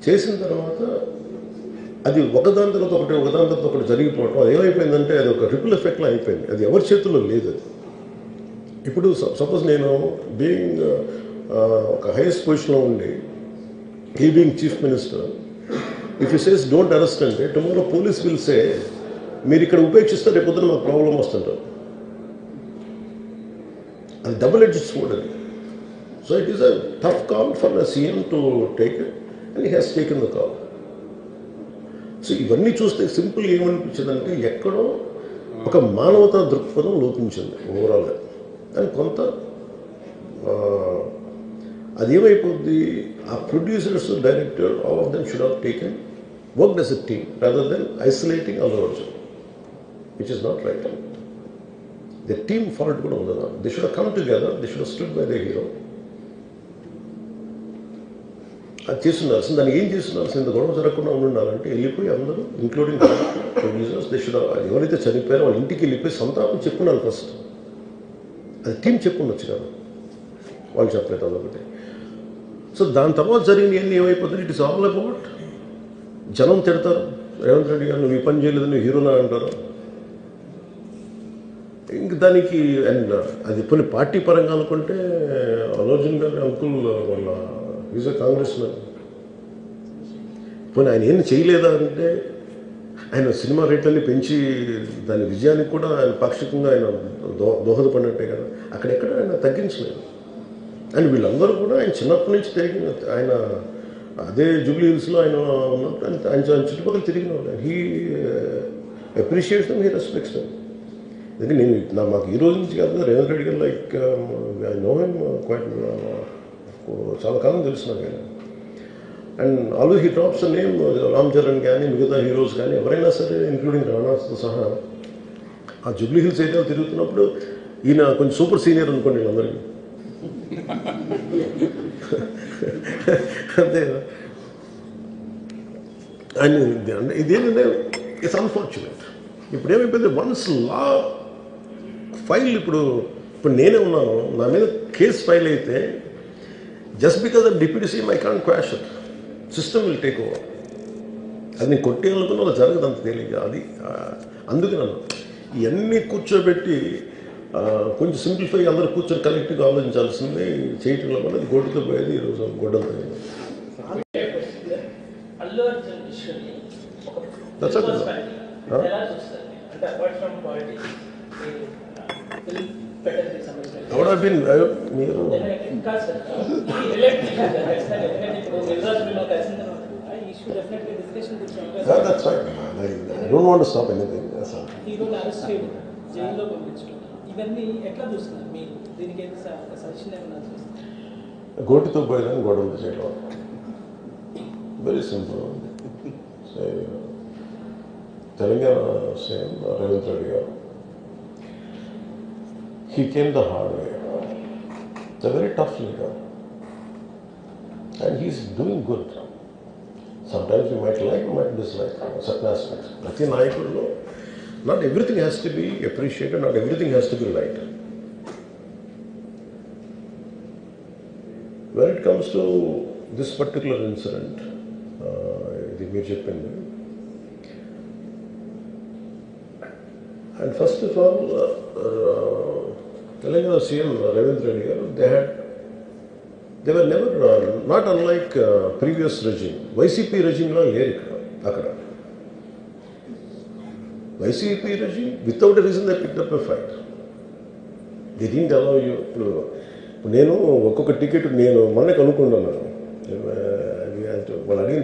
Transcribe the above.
చేసిన తర్వాత అది ఒకదాని తర్వాత ఒకటి జరిగిపోవటం, అది ఏమైపోయిందంటే అది ఒక రిపుల్ ఎఫెక్ట్లో అయిపోయింది. అది ఎవరి చేతుల్లో లేదు. అది ఇప్పుడు సపోజ్ నేను బీయింగ్ ఒక హైయెస్ట్ పొజిషన్లో ఉండి, he being chief minister, if he says don't arrest అంటే టుమారో పోలీస్ విల్ సే మీరు ఇక్కడ ఉపేక్షిస్తే రేపు పొద్దున మాకు ప్రాబ్లం వస్తుంటారు. అది డబుల్ ఎడ్జ్డ్ స్వోర్డ్ అది. So it is a tough call for the CM to take it and he has taken the call. So ఇవన్నీ చూస్తే సింపుల్ ఏమనిపించిందంటే ఎక్కడో ఒక మానవతా దృక్పథం లోపించింది ఓవరాల్గా. అండ్ కొంత అదేమైపోద్ది, ఆ producers, director, all of them should have taken work as a team rather than isolating Allu Arjun, which is not right. The team fault కూడా ఉండదు. They should have come together, they should have stood by the hero. అది చేస్తున్నాల్సింది. దాన్ని ఏం చేస్తున్నాల్సింది, గొడవ జరగకుండా ఉండాలంటే వెళ్ళిపోయి అందరూ ఇంక్లూడింగ్ ప్రొడ్యూసర్స్, దే షుడ్ ఎవరైతే చనిపోయారో వాళ్ళ ఇంటికి వెళ్ళిపోయి సంతాపం చెప్పున్నారు ఫస్ట్. అది టీం చెప్పుండొచ్చు కదా, వాళ్ళు చెప్పలేదు అదొకటి. సో దాని తర్వాత జరిగినవన్నీ ఏమైపోతుంది, ఇట్ ఇస్ ఆల్ అబౌట్ జనం తిడతారు, రేవంత్ రెడ్డి గారు నువ్వు ఈ పని చేయలేదు, నువ్వు హీరోనా అంటారు. ఇంక దానికి అండ్ అది కొన్ని పార్టీ పరంగా అనుకుంటే అల్లు అర్జున్ గారి అంకుల్ వాళ్ళ ఈజ్ అ కాంగ్రెస్ మ్యాన్. పోనీ ఆయన ఏం చేయలేదా అంటే ఆయన సినిమా రేట్లన్నీ పెంచి దాని విజయానికి కూడా ఆయన పాక్షికంగా ఆయన దోహదపడినట్టే కదా. అక్కడెక్కడ ఆయన తగ్గించలేదు. అండ్ వీళ్ళందరూ కూడా ఆయన చిన్నప్పటి నుంచి తిరిగిన, ఆయన అదే జూబ్లీ హిల్స్లో ఆయన ఉన్నప్పుడు ఆయన చుట్టుపక్కల తిరిగిన వాళ్ళు. He appreciates them, he respects them. ఎందుకంటే నేను మాకు ఈ రోజు నుంచి కాదు, రేవంత్ రెడ్డి గారు like I know him quite, చాలా కాలం తెలుసు నాకు ఆయన. And always he tops name Ram Charan కానీ మిగతా హీరోస్ కానీ ఎవరైనా సరే ఇంక్లూడింగ్ రాణాతో సహా ఆ జూబ్లీ హిల్స్ ఏరియాలో తిరుగుతున్నప్పుడు ఈయన కొంచెం సూపర్ సీనియర్ అనుకోండి వీళ్ళందరికీ. అంతే కదా. అండ్ ఇదేంటంటే ఇట్స్ అన్ఫార్చునేట్. ఇప్పుడు ఏమైపోయింది, వన్స్ లా ఫైల్ ఇప్పుడు నేనే ఉన్నాను, నా మీద కేసు ఫైల్ అయితే just because of deputy CM I can't quash it, system will take over. అది నేను కొట్టేయాలనుకున్నా అలా జరగదు అంత తేలిక. అది అందుకే నన్ను ఇవన్నీ కూర్చోబెట్టి కొంచెం సింప్లిఫై అందరూ కూర్చొని కలెక్టివ్గా ఆలోచించాల్సింది చేయటంలో వల్ల అది గొడ్డుతో పోయేది ఈరోజు గొడ్డంతో. మీరు that's right. I don't want to stop anything. గోటితో పోయేదాన్ని గొడవలు చేయడం very simple. Telangana CM Revanth Reddy గారు, he came the hard way. It's a very tough leader and he's doing good. Sometimes we might like, we might dislike certain aspects. Prati Nayakudlo, not everything has to be appreciated, not everything has to be right. When it comes to this particular incident, ఇది మీరు చెప్పింది, and first of all, Telangana CM Ravindra Reddy garu, they were never, not unlike previous regime. YCP regime lo leru akkada. YCP regime, without a reason they picked up a fight. They didn't allow you to. నేను ఒక్కొక్క ticket నేను మొన్న కనుక్కున్నాను, వాళ్ళు అడిగిన